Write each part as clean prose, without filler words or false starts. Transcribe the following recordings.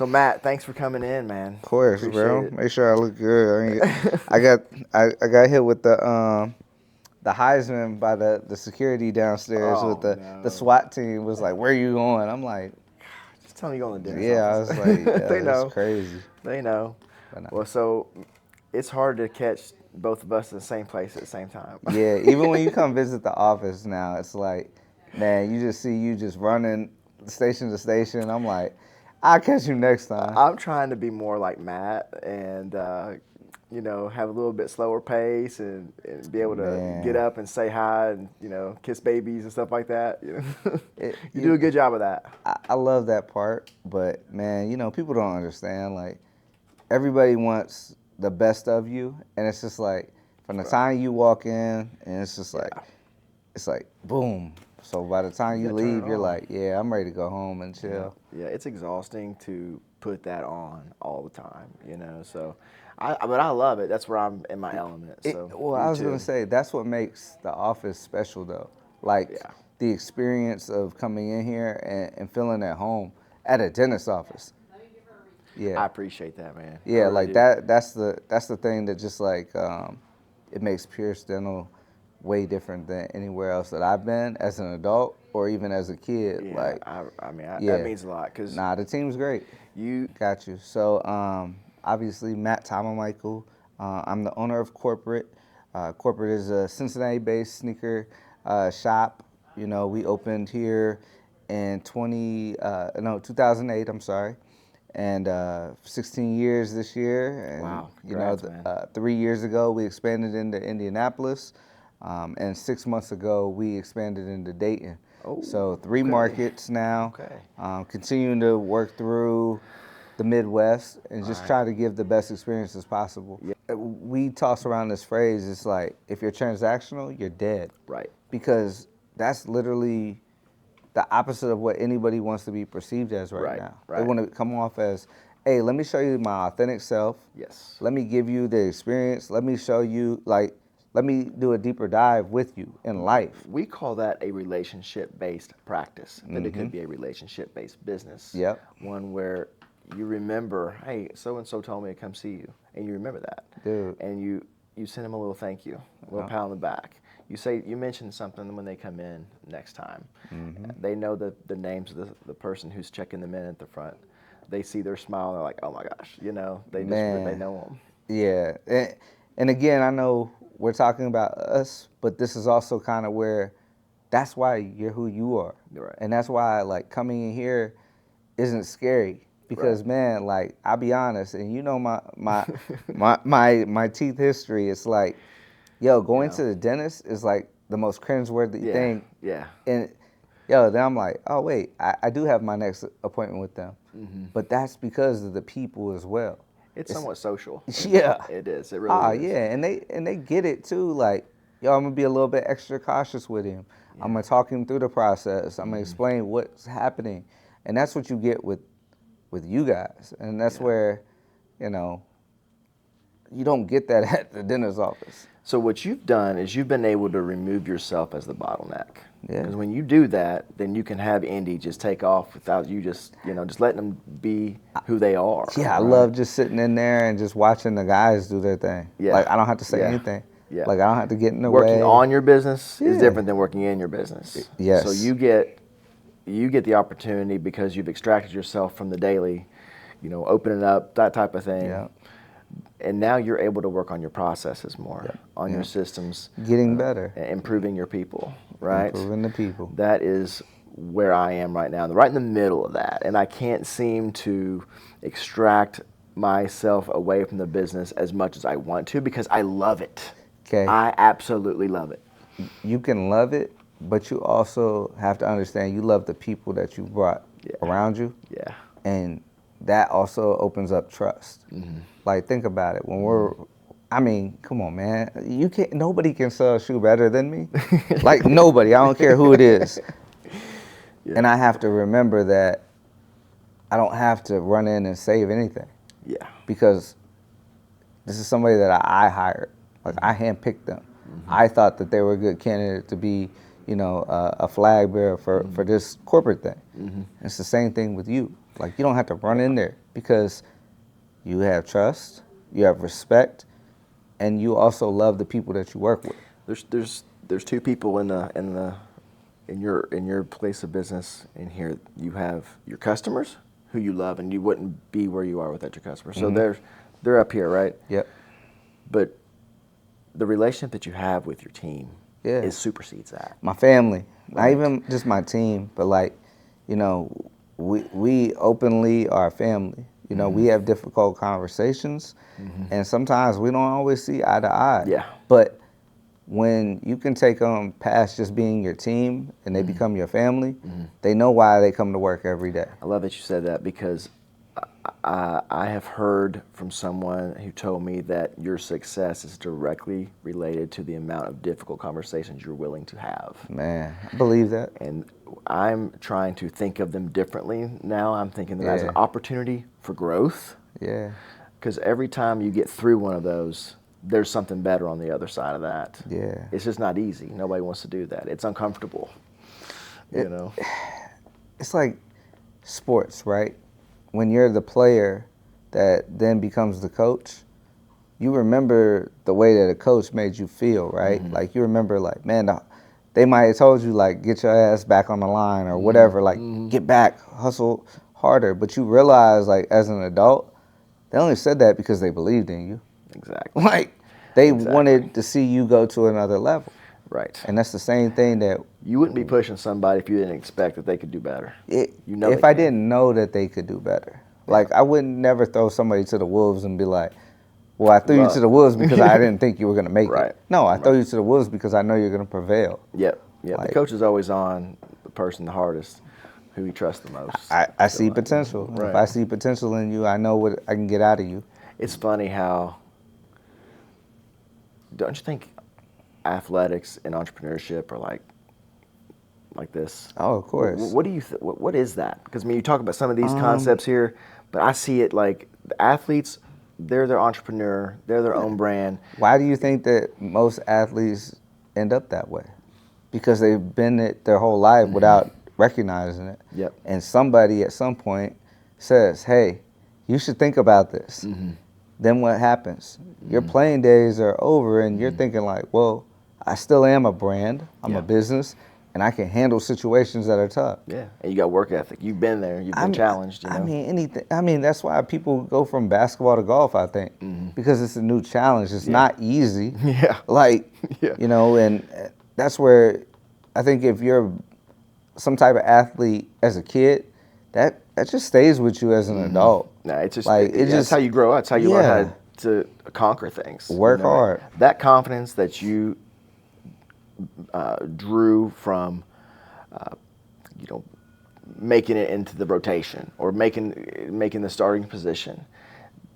So Matt, thanks for coming in, man. Of course, Appreciate bro. it. Make sure I look good. I got hit with the Heisman by the security downstairs with Oh the no! SWAT team was like, "Where you going?" I'm like, Just tell me you go in the dentist "Yeah." I office. was like, They "It's know. crazy." They know. But Well, so it's hard to catch both of us in the same place at the same time. yeah, even when you come visit the office now, it's like, man, you just see you just running station to station. I'm like, I'll catch you next time. I'm trying to be more like Matt and have a little bit slower pace and be able to get Man, up and say hi and kiss babies and stuff like that. it, You do a good job of that. I love that part, but man, people don't understand. Like, everybody wants the best of you, and it's just like from the Right. time you walk in, and it's just like Yeah. it's like boom. So by the time You you gotta turn leave, it you're on. like, yeah, I'm ready to go home and Yeah, chill. yeah, it's exhausting to put that on all the time. So, but I love it. That's where I'm in my element. So Well, you I was gonna too. say that's what makes the office special, though. Like Yeah, the experience of coming in here and feeling at home at a dentist office. Yeah, I appreciate that, man. I yeah, really like do. that's the thing that just like it makes Pierce Dental way different than anywhere else that I've been as an adult or even as a kid. Yeah, Like, that yeah, means a lot because nah, the team's great. you. Got you. So obviously Matt Tomamichel. I'm the owner of Corporate. Corporate is a Cincinnati-based sneaker shop. We opened here in 2008. I'm sorry, and 16 years this year. And Wow, congrats, man. 3 years ago we expanded into Indianapolis, and 6 months ago we expanded into Dayton. Oh, So three okay, markets now. okay. Continuing to work through the Midwest and just Right. try to give the best experiences possible. Yeah. We toss around this phrase, it's like, if you're transactional, you're dead. Right. Because that's literally the opposite of what anybody wants to be perceived as right Right. now. They Right. want to come off as, hey, let me show you my authentic self. Yes. Let me give you the experience. Let me show you, like, let me do a deeper dive with you in life. We call that a relationship-based practice, but it could be a relationship-based business. Yep. One where you remember, hey, so and so told me to come see you, and you remember that, Dude. and you send them a little thank you, a little pat on the back. You mention something when they come in next time. They know the names of the person who's checking them in at the front. They see their smile, and they're like, oh my gosh, they Man. know them. Yeah, and again, I know we're talking about us, but this is also kind of where that's why you're who you are, Right. and that's why like coming in here isn't scary because Right. man, like I'll be honest, and my teeth history, it's like, yo, going Yeah. to the dentist is like the most cringeworthy Yeah. thing, Yeah. and then I'm like, oh wait, I do have my next appointment with them, but that's because of the people as well. It's It's somewhat social. yeah. It is. It really is. Yeah, and they get it too. Like, yo, I'm gonna be a little bit extra cautious with him. I'm Yeah. gonna talk him through the process. I'm gonna explain what's happening, and that's what you get with you guys, and that's Yeah. where, you know, you don't get that at the dentist's office. So what you've done is you've been able to remove yourself as the bottleneck. Yeah. Because when you do that, then you can have Indy just take off without you just letting them be who they are. Yeah, I right? love just sitting in there and just watching the guys do their thing. Yeah. Like I don't have to say Yeah. anything. Yeah. Like I don't have to get in the Working way. on your business is Yeah. different than working in your business. Yes. So you get the opportunity because you've extracted yourself from the daily, opening up, that type of thing. Yeah. And now you're able to work on your processes more, on your systems, Getting better. improving your people, right? Improving the people. That is where I am right now, right in the middle of that. And I can't seem to extract myself away from the business as much as I want to because I love it. Okay. I absolutely love it. You can love it, but you also have to understand you love the people that you brought around you. Yeah. And that also opens up trust. Like, think about it. I mean, come on, man. Nobody can sell a shoe better than me. Like, nobody. I don't care who it is. Yeah. And I have to remember that I don't have to run in and save anything Yeah. because this is somebody that I hired. Like, I handpicked them. I thought that they were a good candidate to be, a flag bearer for this corporate thing. It's the same thing with you. Like, you don't have to run in there. because you have trust, you have respect, and you also love the people that you work with. There's two people in your place of business in here. You have your customers who you love, and you wouldn't be where you are without your customers. So they're up here, right? Yep. But the relationship that you have with your team it supersedes that. My family, Right. not even just my team, but like, you know, we openly are family. You know, we have difficult conversations, and sometimes we don't always see eye to eye. Yeah. But when you can take them past just being your team and they become your family, they know why they come to work every day. I love that you said that, because I have heard from someone who told me that your success is directly related to the amount of difficult conversations you're willing to have. Man, I believe that. And I'm trying to think of them differently now. I'm thinking that as an opportunity for growth. Yeah. Because every time you get through one of those, there's something better on the other side of that. Yeah. It's just not easy. Nobody wants to do that. It's uncomfortable. You know? It's like sports, right? When you're the player that then becomes the coach, you remember the way that a coach made you feel, right? Like you remember, like, man, they might have told you, like, get your ass back on the line or whatever, like, get back, hustle harder. But you realize, like, as an adult, they only said that because they believed in you. Exactly. Like, they wanted to see you go to another level. Right. And that's the same thing that You wouldn't be pushing somebody if you didn't expect that they could do better. if I didn't know that they could do better. Like, I wouldn't never throw somebody to the wolves and be like, well, I threw you to the wolves because I didn't think you were going to make it. No, I threw you to the wolves because I know you're going to prevail. Yep. Like, the coach is always on the person the hardest, who he trusts the most. I see potential. Right. If I see potential in you, I know what I can get out of you. It's funny how, don't you think athletics and entrepreneurship are like this? Oh, of course. What do you what is that? Because I mean, you talk about some of these concepts here, but I see it like the athletes, they're their entrepreneur, they're their own brand. Why do you think that most athletes end up that way? Because they've been it their whole life without recognizing it. Yep. And somebody at some point says, hey, you should think about this. Then what happens? Your playing days are over and you're thinking like, well, I still am a brand, I'm a business, and I can handle situations that are tough. Yeah, and you got work ethic. You've been there. You've been challenged. You know? I mean, anything. I mean, that's why people go from basketball to golf, I think, because it's a new challenge. It's not easy. Yeah. Like, you know, and that's where I think if you're some type of athlete as a kid, that just stays with you as an adult. No, it's just like that's how you grow up. It's how you learn how to conquer things. Work hard. That confidence that you drew from, making it into the rotation or making the starting position.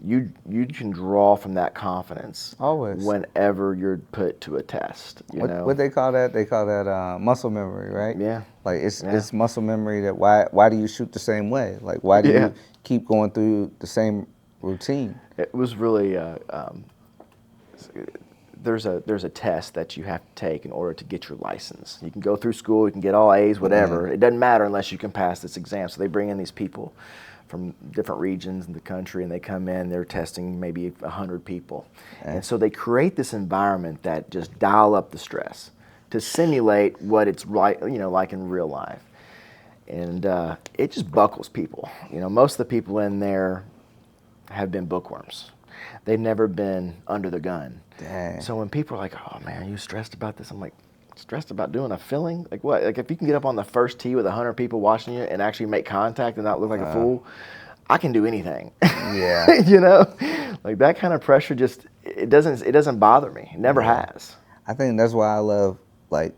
You can draw from that confidence always whenever you're put to a test. What they call that? They call that muscle memory, right? Yeah. Like it's muscle memory. That why do you shoot the same way? Like why do you keep going through the same routine? It was really there's a test that you have to take in order to get your license. You can go through school, you can get all A's, whatever. It doesn't matter unless you can pass this exam. So they bring in these people from different regions in the country, and they come in, they're testing maybe 100 people. And so they create this environment that just dial up the stress to simulate what it's like in real life. And it just buckles people. Most of the people in there have been bookworms. They've never been under the gun. Dang. So when people are like, oh man, are you stressed about this? I'm like, stressed about doing a filling? Like what? Like if you can get up on the first tee with 100 people watching you and actually make contact and not look like a fool, I can do anything. Yeah. Like that kind of pressure it doesn't bother me. It never has. I think that's why I love like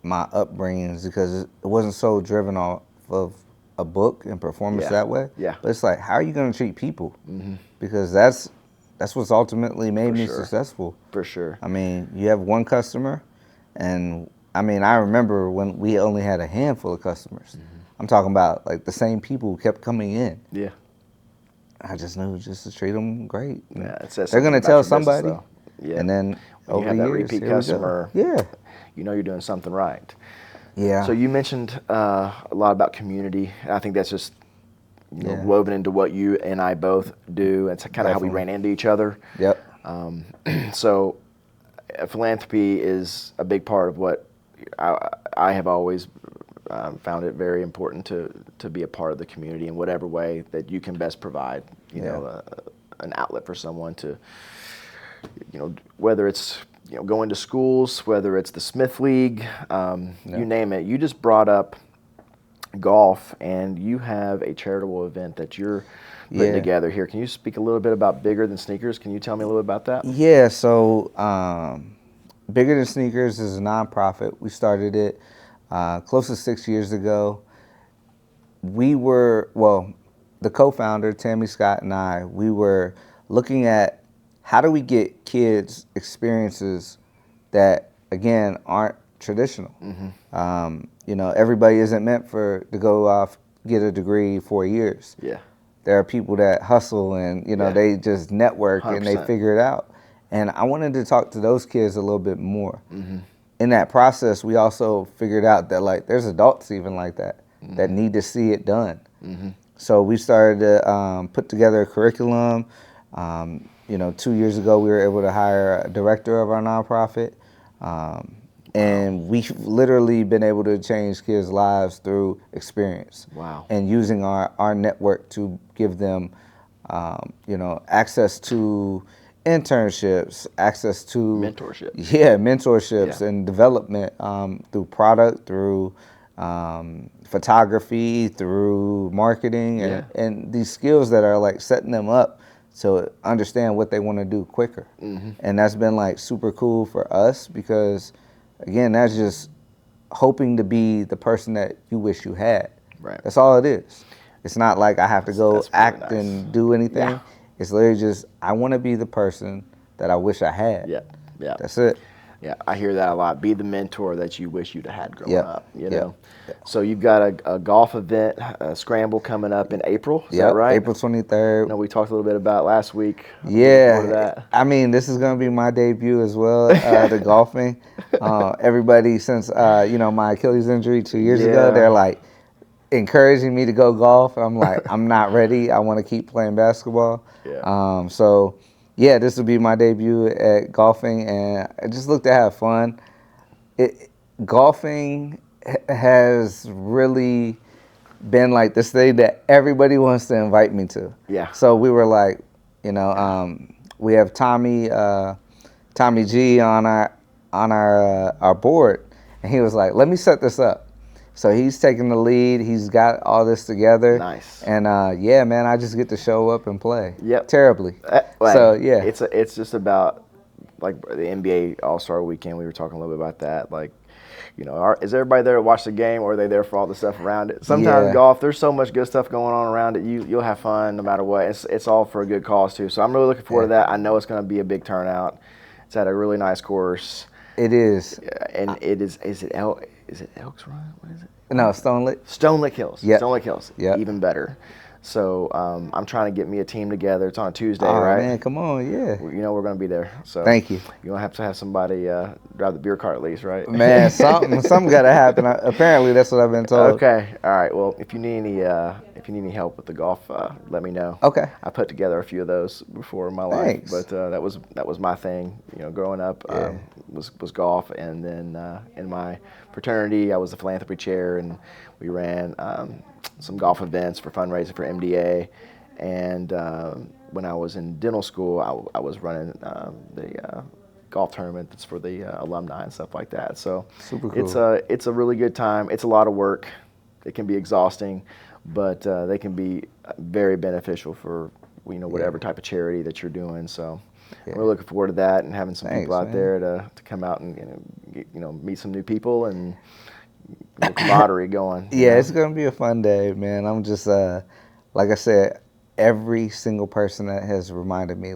my upbringings, because it wasn't so driven off of a book and performance that way. Yeah. But it's like, how are you going to treat people? Because that's what's ultimately made me successful. For sure. I mean, you have one customer, and I mean, I remember when we only had a handful of customers. I'm talking about like the same people who kept coming in. Yeah. I just knew just to treat them great. Yeah, it says they're going to tell somebody. Yeah. And then when over you have that years, repeat customer, you're doing something right. Yeah. So you mentioned a lot about community. I think that's just woven into what you and I both do. It's kind of how we ran into each other. Yep. So philanthropy is a big part of what I have always found it very important to be a part of the community in whatever way that you can best provide, an outlet for someone to, whether it's, going to schools, whether it's the Smith League, you name it. You just brought up golf, and you have a charitable event that you're putting together here. Can you speak a little bit about Bigger Than Sneakers? Can you tell me a little bit about that? Yeah, so Bigger Than Sneakers is a nonprofit. We started it close to 6 years ago. We were, the co-founder, Tammy Scott, and I, we were looking at how do we get kids experiences that, again, aren't traditional. Everybody isn't meant to go off, get a degree 4 years. Yeah. There are people that hustle and, they just network 100%. And they figure it out. And I wanted to talk to those kids a little bit more. In that process, we also figured out that, there's adults even like that, that need to see it done. So we started to put together a curriculum. 2 years ago, we were able to hire a director of our nonprofit. And we've literally been able to change kids' lives through experience. Wow. And using our network to give them, access to internships, access to mentorship. Yeah, mentorships and development through product, through photography, through marketing, and these skills that are setting them up to understand what they want to do quicker. And that's been super cool for us because, again, that's just hoping to be the person that you wish you had. Right. That's all it is. It's not like I have to go act nice. And do anything. Yeah. It's literally just, I want to be the person that I wish I had. Yeah. That's it. Yeah, I hear that a lot. Be the mentor that you wish you'd have had growing up. So you've got a golf event, a scramble coming up in April. Is that right? April 23rd. We talked a little bit about last week. Yeah. I mean, this is going to be my debut as well, the golfing. Everybody since, my Achilles injury 2 years ago, they're encouraging me to go golf. I'm I'm not ready. I want to keep playing basketball. This will be my debut at golfing, and I just look to have fun. Golfing has really been this thing that everybody wants to invite me to. Yeah. So we were we have Tommy G on our board, and he was like, "Let me set this up." So he's taking the lead. He's got all this together. Nice. And man, I just get to show up and play. Yep. Terribly. It's just about the NBA All-Star Weekend. We were talking a little bit about that. Is everybody there to watch the game, or are they there for all the stuff around it? Sometimes golf, there's so much good stuff going on around it. You'll have fun no matter what. It's all for a good cause too. So I'm really looking forward to that. I know it's going to be a big turnout. It's at a really nice course. It is. And it is. Is it Elks Run? What is it? No, Stone Lick. Stone Lick Hills. Yep. Stone Lick Hills. Yep. Even better. So I'm trying to get me a team together. It's on a Tuesday, oh, right? Man, come on, yeah. We're going to be there. So thank you. You're going to have somebody drive the beer cart at least, right? Man, something got to happen. Apparently, that's what I've been told. Okay. All right. Well, if you need any help with the golf, let me know. Okay. I put together a few of those before in my life. Thanks. But that was my thing. Growing up was golf, and then in my fraternity, I was the philanthropy chair, and we ran some golf events for fundraising for MDA. And when I was in dental school, I was running the golf tournament that's for the alumni and stuff like that. So super cool. It's a really good time. It's a lot of work. It can be exhausting, but they can be very beneficial for whatever type of charity that you're doing. So we're looking forward to that and having some people out there to come out and meet some new people and camaraderie going. It's gonna be a fun day, man. I'm just like I said, every single person that has reminded me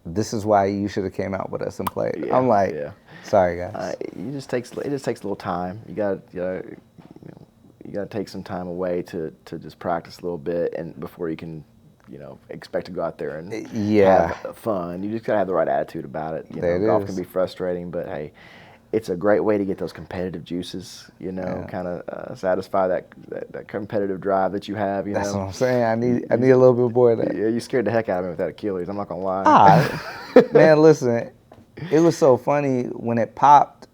this is why you should have came out with us and played. I'm sorry guys. It just takes a little time. You got to take some time away to just practice a little bit, and before you can expect to go out there and have fun. You just got to have the right attitude about it. Golf can be frustrating, but hey, it's a great way to get those competitive juices, you know, Yeah. kind of satisfy that competitive drive that you have, you That's know. what I'm saying. I need a little bit more of that. Yeah, you scared the heck out of me with that Achilles. I'm not gonna lie. Man, listen, it was so funny when it popped.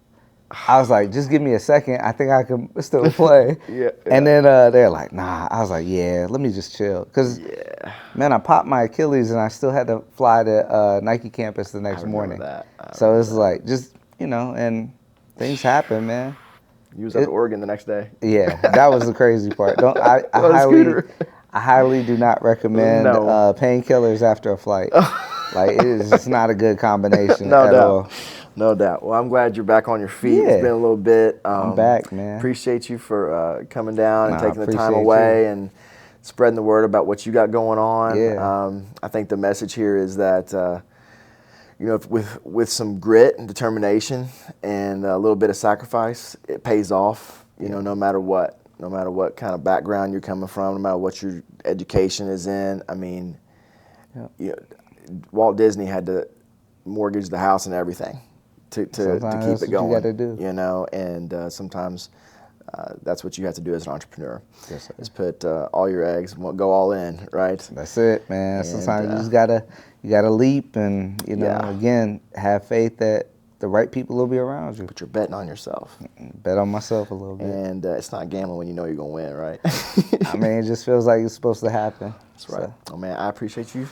I was like, just give me a second. I think I can still play. Yeah, And yeah. then they're like, nah. I was like, yeah, let me just chill. Because, Yeah, man, I popped my Achilles and I still had to fly to Nike campus the I next remember morning. that. So it's like, just, and things happen, man. You was up at It, Oregon the next day. yeah, that was the crazy part. Don't On a scooter. I highly do not recommend No. painkillers after a flight. Like it is just not a good combination No at doubt. all. No doubt. Well, I'm glad you're back on your feet. It's been Yeah, a little bit. I'm back, man. Appreciate you for coming down and Nah, I taking the time appreciate away you. and spreading the word about what you got going on. Yeah. I think the message here is that with some grit and determination and a little bit of sacrifice, it pays off. You know, no matter what kind of background you're coming from, no matter what your education is in. I mean, Yep. you know, Walt Disney had to mortgage the house and everything to Sometimes keep that's it what you going. gotta do. You know, and sometimes that's what you have to do as an entrepreneur. Yes, sir. Is put all your eggs, go all in, right? That's it, man. And, Sometimes you just gotta leap, and Yeah. again, have faith that the right people will be around you. But you're betting on yourself, Bet on myself a little bit. and it's not gambling when you know you're gonna win, right? I mean, it just feels like it's supposed to happen. That's right. Oh man, I appreciate you